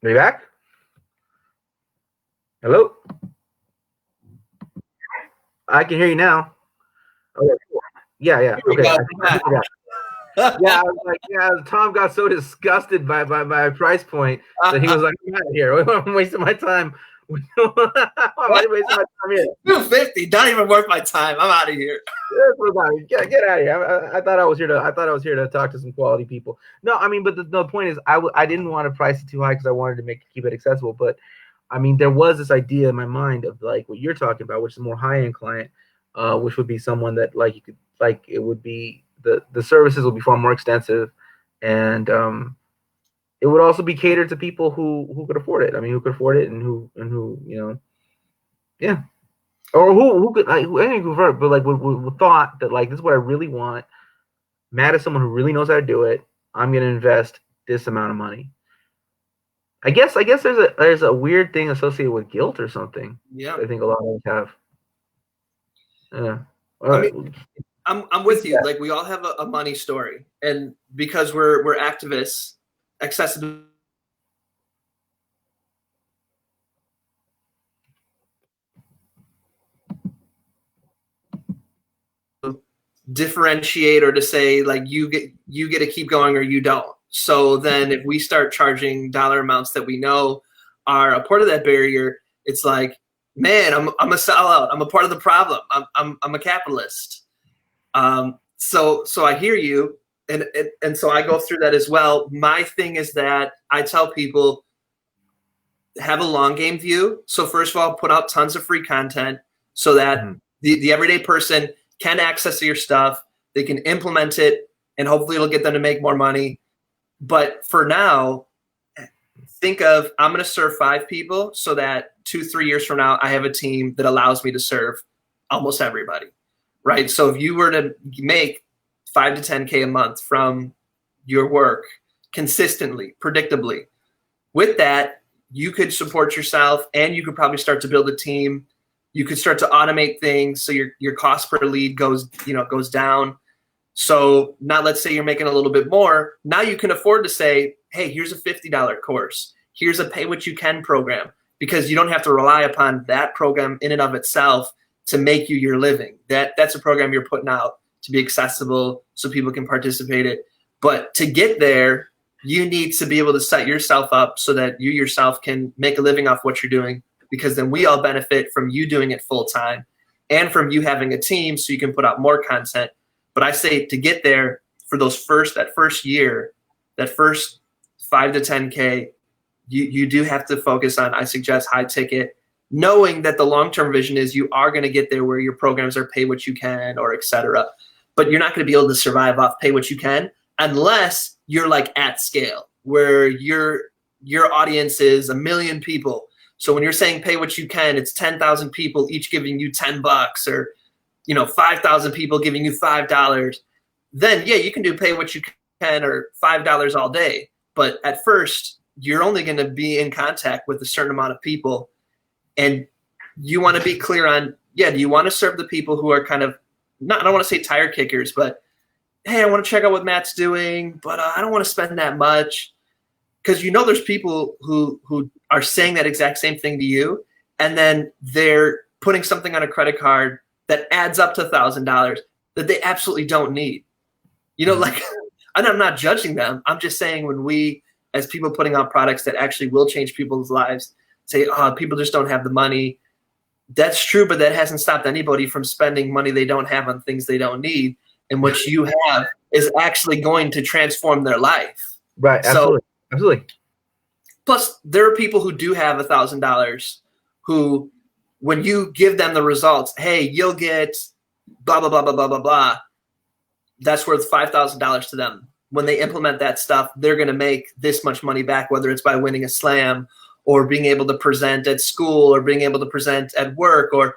[SPEAKER 1] Are you back? Hello? I can hear you now. Okay. Yeah. Okay. Yeah, I was like, Tom got so disgusted by my price point that he was like, I'm out of here. I'm wasting my time Why are you wasting my time here?
[SPEAKER 2] 250, not even worth my time. I'm out of here.
[SPEAKER 1] Get out of here. I thought I was here to talk to some quality people. No, I mean, but the point is, I didn't want to price it too high because I wanted to keep it accessible. But I mean, there was this idea in my mind of like what you're talking about, which is a more high end client, which would be someone that like you could like it would be the services will be far more extensive, and it would also be catered to people who could afford it. I mean, who could afford it and who yeah. Or who could I didn't convert, but like we thought that like this is what I really want. Matt is someone who really knows how to do it. I'm gonna invest this amount of money. I guess there's a weird thing associated with guilt or something.
[SPEAKER 2] Yeah,
[SPEAKER 1] I think a lot of us have. Yeah.
[SPEAKER 2] I mean, I'm with you. Like we all have a money story, and because we're activists, accessibility. Differentiate or to say like you get to keep going or you don't. So then if we start charging dollar amounts that we know are a part of that barrier, it's like, man, I'm a sellout. I'm a part of the problem. I'm a capitalist. So I hear you, and so I go through that as well. My thing is that I tell people have a long game view. So first of all, put out tons of free content so that the everyday person can access your stuff, they can implement it, and hopefully it'll get them to make more money. But for now, think of I'm going to serve 5 people so that 2-3 years from now, I have a team that allows me to serve almost everybody, right? So if you were to make 5 to 10K a month from your work consistently, predictably, with that, you could support yourself and you could probably start to build a team. You could start to automate things so your cost per lead goes down. So now let's say you're making a little bit more. Now you can afford to say, hey, here's a $50 course. Here's a pay what you can program, because you don't have to rely upon that program in and of itself to make you your living. That's a program you're putting out to be accessible so people can participate in it. But to get there, you need to be able to set yourself up so that you yourself can make a living off what you're doing, because then we all benefit from you doing it full time and from you having a team so you can put out more content. But I say to get there for that first year, that first 5 to 10K, you do have to focus on, I suggest, high ticket, knowing that the long-term vision is you are going to get there where your programs are pay what you can or et cetera. But you're not going to be able to survive off pay what you can unless you're like at scale where your audience is 1 million people. So when you're saying pay what you can, it's 10,000 people each giving you $10 or 5,000 people giving you $5. Then yeah, you can do pay what you can or $5 all day. But at first, you're only going to be in contact with a certain amount of people, and you want to be clear on, do you want to serve the people who are kind of I don't want to say tire kickers, but hey, I want to check out what Matt's doing, but I don't want to spend that much. Because there's people who are saying that exact same thing to you, and then they're putting something on a credit card that adds up to $1,000 that they absolutely don't need. Like, and I'm not judging them. I'm just saying when we, as people putting out products that actually will change people's lives, say, people just don't have the money. That's true, but that hasn't stopped anybody from spending money they don't have on things they don't need. And what you have is actually going to transform their life.
[SPEAKER 1] Right, absolutely. Absolutely.
[SPEAKER 2] Plus, there are people who do have $1,000 who, when you give them the results, hey, you'll get blah, blah, blah, blah, blah, blah, blah. That's worth $5,000 to them. When they implement that stuff, they're going to make this much money back, whether it's by winning a slam or being able to present at school or being able to present at work or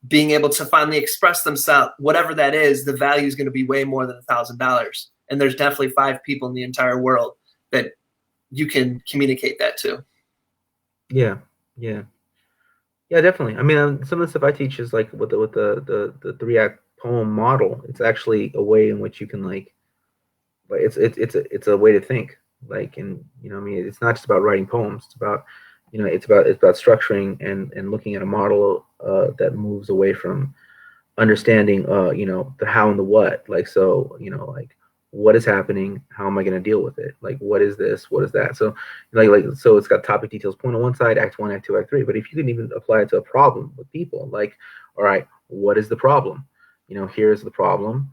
[SPEAKER 2] being able to finally express themselves. Whatever that is, the value is going to be way more than $1,000. And there's definitely 5 people in the entire world that you can communicate that to.
[SPEAKER 1] Yeah, definitely. I mean, some of the stuff I teach is like with the 3-act poem model. It's actually a way in which you can like it's a way to think. Like, and I mean, it's not just about writing poems. It's about it's about structuring and looking at a model that moves away from understanding the how and the what. Like, so like what is happening, how am I going to deal with it, like what is this, what is that. So so it's got topic, details, point on one side, act one, act two, act three. But if you can even apply it to a problem with people, like, all right, what is the problem, here's the problem,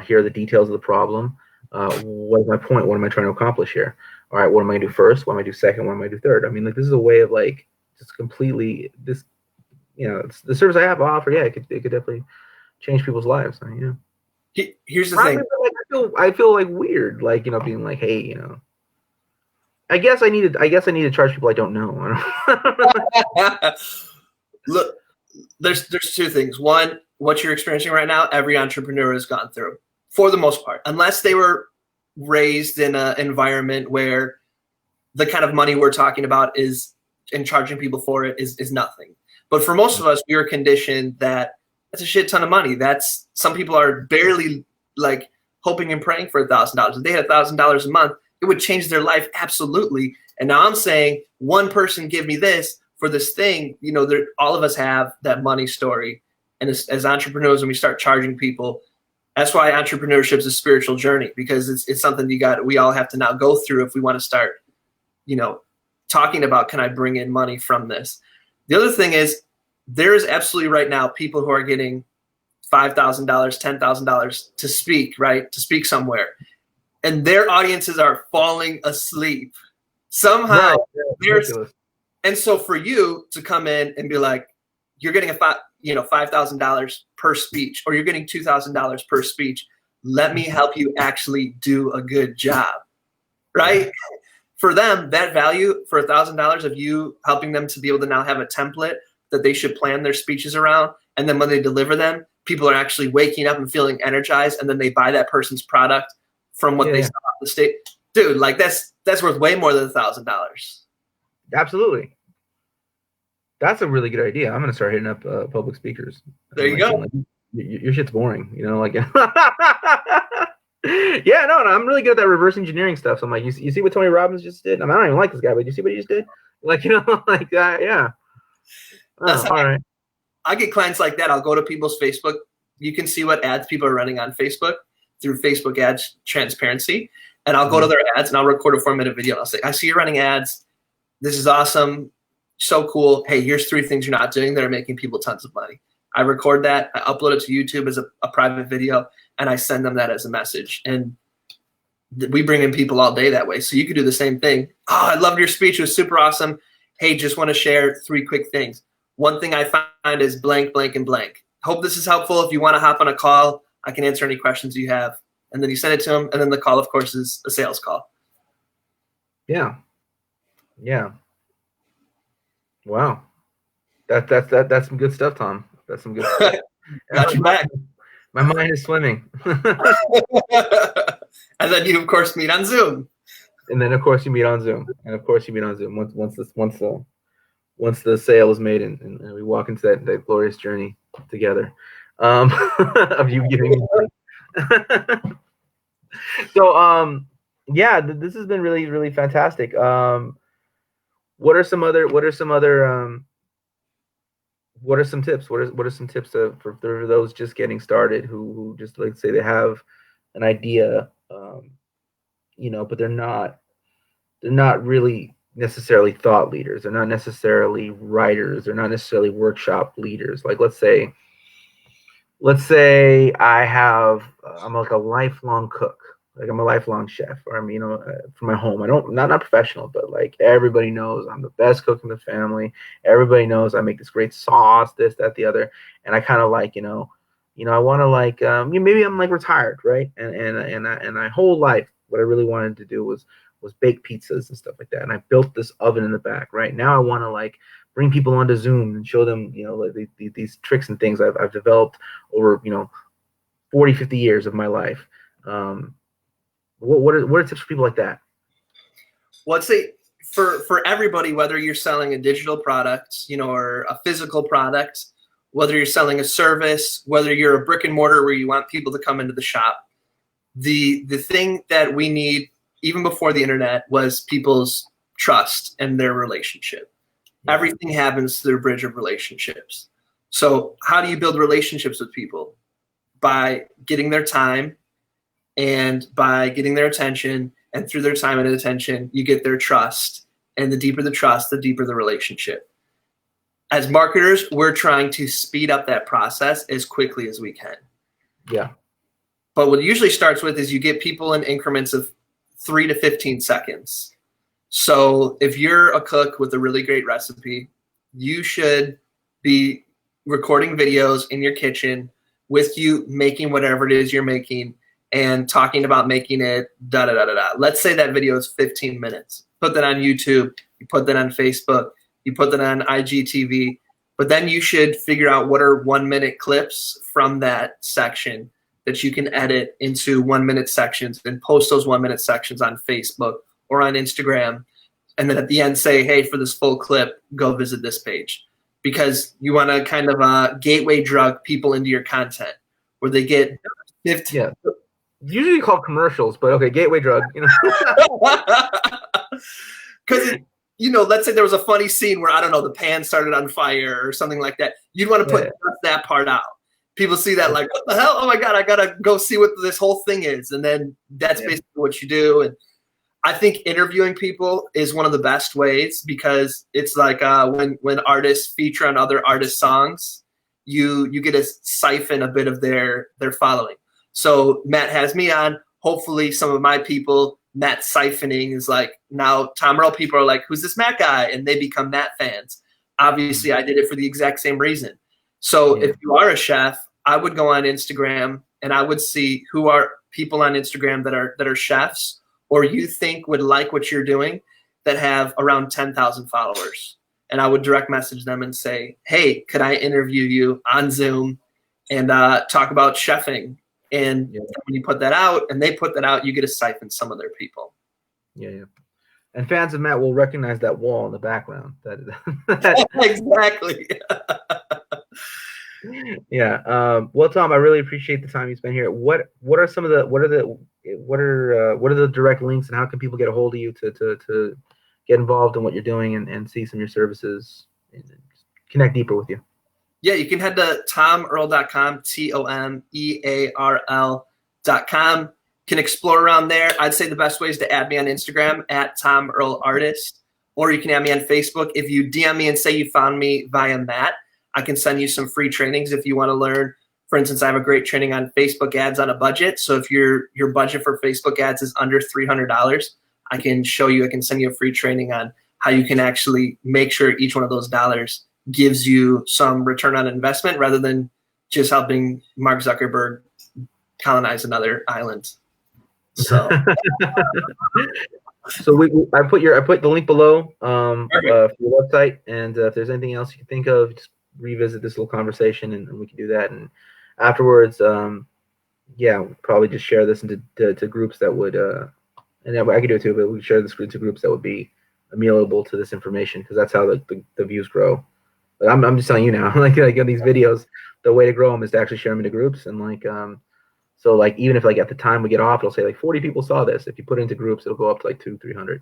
[SPEAKER 1] here are the details of the problem, what is my point, what am I trying to accomplish here, all right, what am I going to do first, what am I going to do second, what am I going to do third. I mean, like, this is a way of like just completely this, it's the service I have to offer. Yeah, it could definitely change people's lives. Yeah.
[SPEAKER 2] Here's the
[SPEAKER 1] Honestly,
[SPEAKER 2] thing.
[SPEAKER 1] like, I feel like weird, like, being like, hey, I guess I need to charge people I don't know.
[SPEAKER 2] Look, there's two things. One, what you're experiencing right now, every entrepreneur has gone through, for the most part, unless they were raised in an environment where the kind of money we're talking about is, and charging people for it is nothing. But for most of us, we are conditioned that that's a shit ton of money. That's, some people are barely like hoping and praying for $1,000. If they had $1,000 a month, it would change their life absolutely. And now I'm saying, one person give me this for this thing. All of us have that money story. And as entrepreneurs, when we start charging people, that's why entrepreneurship is a spiritual journey, because it's something we all have to now go through if we want to start, talking about, can I bring in money from this? The other thing is, there is absolutely right now people who are getting $5,000, $10,000 to speak, right? To speak somewhere. And their audiences are falling asleep. Somehow, and so for you to come in and be like, you're getting $5,000 per speech, or you're getting $2,000 per speech. Let me help you actually do a good job, right? For them, that value for $1,000 of you helping them to be able to now have a template that they should plan their speeches around, and then when they deliver them, people are actually waking up and feeling energized, and then they buy that person's product from what they saw off the stage. Dude, like that's worth way more than $1,000.
[SPEAKER 1] Absolutely. That's a really good idea. I'm gonna start hitting up public speakers.
[SPEAKER 2] There you go.
[SPEAKER 1] Like, your shit's boring, like. Yeah, no, I'm really good at that reverse engineering stuff. So I'm like, you see what Tony Robbins just did? I mean, I don't even like this guy, but you see what he just did? Like, like that, yeah.
[SPEAKER 2] That's all right. I get clients like that. I'll go to people's Facebook. You can see what ads people are running on Facebook through Facebook ads transparency. And I'll go to their ads and I'll record a 4-minute video. I'll say, I see you're running ads. This is awesome. So cool. Hey, here's 3 things you're not doing that are making people tons of money. I record that. I upload it to YouTube as a private video, and I send them that as a message. And we bring in people all day that way. So you could do the same thing. Oh, I loved your speech. It was super awesome. Hey, just want to share 3 quick things. One thing I find is blank, blank, and blank. Hope this is helpful. If you want to hop on a call, I can answer any questions you have. And then you send it to them. And then the call, of course, is a sales call.
[SPEAKER 1] Yeah. Yeah. Wow. That's some good stuff, Tom. That's some good stuff.
[SPEAKER 2] Got you back.
[SPEAKER 1] My mind is swimming.
[SPEAKER 2] And then you, of course, meet on Zoom.
[SPEAKER 1] And then, of course, you meet on Zoom. Once the sale is made and we walk into that glorious journey together, of you giving me. So, yeah, this has been really, really fantastic. What are some tips? What are some tips for those just getting started who just, like, say they have an idea, but they're not really necessarily thought leaders. They're not necessarily writers. They're not necessarily workshop leaders. Like, let's say I'm like a lifelong cook. Like, I'm a lifelong chef, or I'm, for my home. I don't, not professional, but like everybody knows I'm the best cook in the family. Everybody knows I make this great sauce, this, that, the other. And I kind of like, I want to, like, maybe I'm like retired, right? And my whole life, what I really wanted to do was bake pizzas and stuff like that. And I built this oven in the back. Right now, I want to, like, bring people onto Zoom and show them, like these tricks and things I've developed over, 40, 50 years of my life. What are tips for people like that?
[SPEAKER 2] Well, I'd say for everybody, whether you're selling a digital product, or a physical product, whether you're selling a service, whether you're a brick and mortar where you want people to come into the shop, the thing that we need even before the internet was people's trust and their relationship. Yeah. Everything happens through a bridge of relationships. So how do you build relationships with people? By getting their time, And by getting their attention and through their time and attention, you get their trust. And the deeper the trust, the deeper the relationship. As marketers, we're trying to speed up that process as quickly as we can.
[SPEAKER 1] Yeah.
[SPEAKER 2] But what it usually starts with is you get people in increments of 3 to 15 seconds. So if you're a cook with a really great recipe, you should be recording videos in your kitchen with you making whatever it is you're making and talking about making it da-da-da-da-da. Let's say that video is 15 minutes. Put that on YouTube. You put that on Facebook. You put that on IGTV. But then you should figure out what are 1-minute clips from that section that you can edit into 1-minute sections and post those 1-minute sections on Facebook or on Instagram. And then at the end say, hey, for this full clip, go visit this page. Because you want to kind of gateway drug people into your content where they get 15.
[SPEAKER 1] Yeah. Usually called commercials, but okay, gateway drug. You know.
[SPEAKER 2] Because let's say there was a funny scene where, I don't know, the pan started on fire or something like that. You'd want to put just that part out. People see that like, what the hell? Oh my God, I got to go see what this whole thing is. And then that's basically what you do. And I think interviewing people is one of the best ways because it's like when artists feature on other artists' songs, you get to siphon a bit of their following. So Matt has me on. Hopefully some of my people, Matt siphoning is like, now Tom Earl people are like, who's this Matt guy? And they become Matt fans. Obviously, I did it for the exact same reason. So if you are a chef, I would go on Instagram and I would see who are people on Instagram that are chefs or you think would like what you're doing that have around 10,000 followers. And I would direct message them and say, hey, could I interview you on Zoom and talk about chefing? And when you put that out and they put that out, you get to siphon some of their people.
[SPEAKER 1] Yeah. And fans of Matt will recognize that wall in the background.
[SPEAKER 2] Exactly.
[SPEAKER 1] Yeah. Well, Tom, I really appreciate the time you spent here. What are the direct links and how can people get a hold of you to get involved in what you're doing and see some of your services and connect deeper with you?
[SPEAKER 2] Yeah, you can head to tomearl.com, TOMEARL.com. Can explore around there. I'd say the best way is to add me on Instagram at Tom Earl Artist, or you can add me on Facebook. If you DM me and say you found me via Matt, I can send you some free trainings if you want to learn. For instance, I have a great training on Facebook ads on a budget. So if your budget for Facebook ads is under $300, I can send you a free training on how you can actually make sure each one of those dollars gives you some return on investment rather than just helping Mark Zuckerberg colonize another island. So,
[SPEAKER 1] I put the link below for your website, and if there's anything else you can think of, just revisit this little conversation, and we can do that. And afterwards, we'll probably just share this into groups that would, and I could do it too, but we share this into groups that would be amenable to this information because that's how the views grow. But I'm just telling you now, like on these videos, the way to grow them is to actually share them into groups and so like even if like at the time we get off, it'll say like 40 people saw this. If you put it into groups, it'll go up to like 200-300.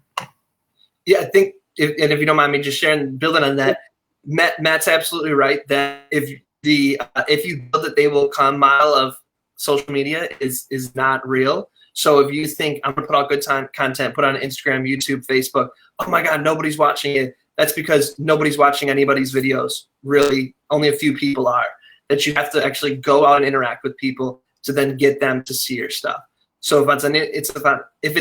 [SPEAKER 2] Yeah, I think, if you don't mind me just sharing, building on that, Matt's absolutely right that if you build it, they will come model of social media is not real. So if you think I'm gonna put out good content, put on Instagram, YouTube, Facebook, oh my God, nobody's watching it. That's because nobody's watching anybody's videos. Really, only a few people are. That you have to actually go out and interact with people to then get them to see your stuff. So if it's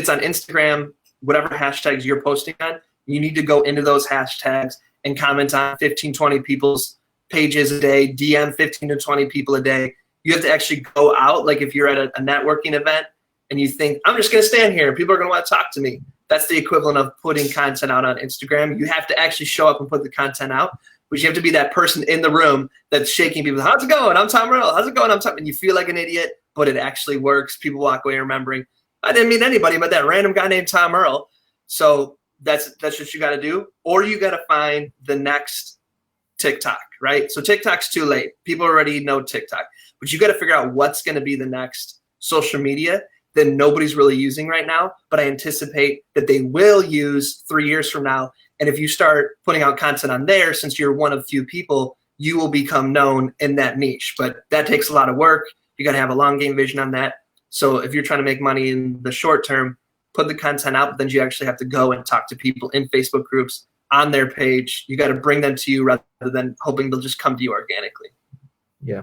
[SPEAKER 2] on Instagram, whatever hashtags you're posting on, you need to go into those hashtags and comment on 15, 20 people's pages a day, DM 15 to 20 people a day. You have to actually go out. Like if you're at a networking event and you think, I'm just going to stand here and people are going to want to talk to me. That's the equivalent of putting content out on Instagram. You have to actually show up and put the content out, but you have to be that person in the room that's shaking people. How's it going? I'm Tom Earl. How's it going? I'm Tom. And you feel like an idiot, but it actually works. People walk away remembering, I didn't meet anybody but that random guy named Tom Earl. So that's what you got to do. Or you got to find the next TikTok, right? So TikTok's too late. People already know TikTok, but you got to figure out what's going to be the next social media that nobody's really using right now, but I anticipate that they will use 3 years from now. And if you start putting out content on there, since you're one of few people, you will become known in that niche. But that takes a lot of work. You got to have a long game vision on that. So if you're trying to make money in the short term, put the content out, but then you actually have to go and talk to people in Facebook groups on their page. You got to bring them to you rather than hoping they'll just come to you organically.
[SPEAKER 1] Yeah.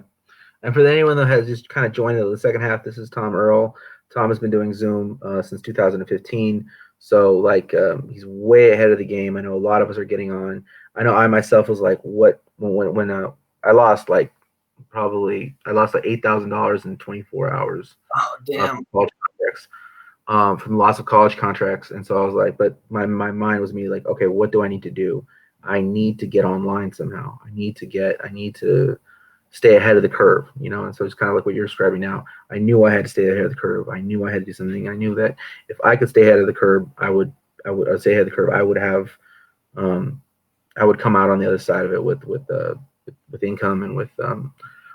[SPEAKER 1] And for anyone that has just kind of joined the second half, this is Tom Earl. Tom has been doing Zoom since 2015. So like he's way ahead of the game. I know a lot of us are getting on. I know I myself was like, what when I lost like $8,000 in 24 hours.
[SPEAKER 2] Oh, damn.
[SPEAKER 1] College contracts, from the loss of college contracts. And so I was like, but my mind was me like, okay, what do I need to do? I need to get online somehow. I need to stay ahead of the curve, you know? And so it's kind of like what you're describing now. I knew I had to stay ahead of the curve. I knew I had to do something. I knew that if I could stay ahead of the curve, I would stay ahead of the curve. I would have, I would come out on the other side of it with income and with an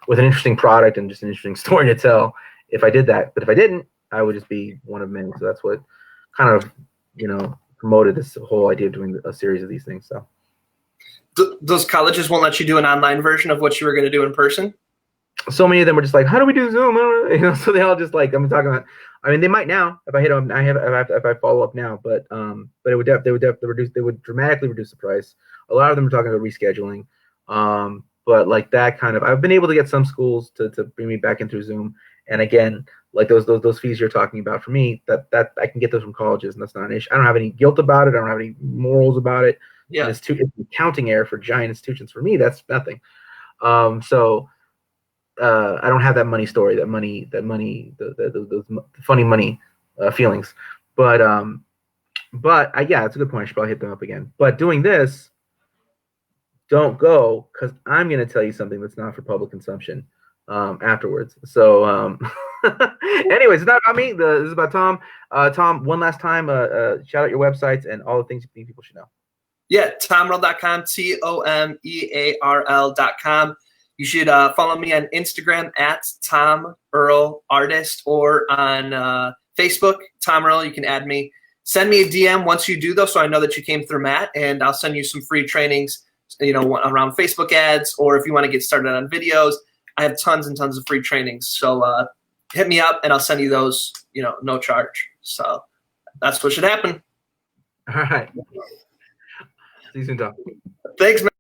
[SPEAKER 1] interesting product and just an interesting story to tell if I did that. But if I didn't, I would just be one of many. So that's what kind of, you know, promoted this whole idea of doing a series of these things. So
[SPEAKER 2] those colleges won't let you do an online version of what you were going to do in person?
[SPEAKER 1] So many of them were just like, how do we do Zoom? You know, so they all just like, I'm talking about, I mean, they might now if I hit them, if I follow up now, but they would dramatically reduce the price. A lot of them are talking about rescheduling. But like that kind of, I've been able to get some schools to bring me back in through Zoom. And again, like those fees you're talking about, for me, that I can get those from colleges, and that's not an issue. I don't have any guilt about it. I don't have any morals about it.
[SPEAKER 2] Yeah.
[SPEAKER 1] It's an accounting error for giant institutions. For me, that's nothing. So I don't have that money story, those funny money feelings. But yeah, it's a good point. I should probably hit them up again. But doing this, don't go, because I'm going to tell you something that's not for public consumption afterwards. So anyways, it's not about me. This is about Tom. Tom, one last time, shout out your websites and all the things you think people should know.
[SPEAKER 2] Yeah, tomearl.com, TOMEARL.com. You should follow me on Instagram at Tom Earl Artist, or on Facebook, Tom Earl. You can add me. Send me a DM once you do, though, so I know that you came through Matt, and I'll send you some free trainings, you know, around Facebook ads, or if you want to get started on videos, I have tons and tons of free trainings. So hit me up, and I'll send you those, you know, no charge. So that's what should happen.
[SPEAKER 1] All right. See you soon, Tom.
[SPEAKER 2] Thanks, man.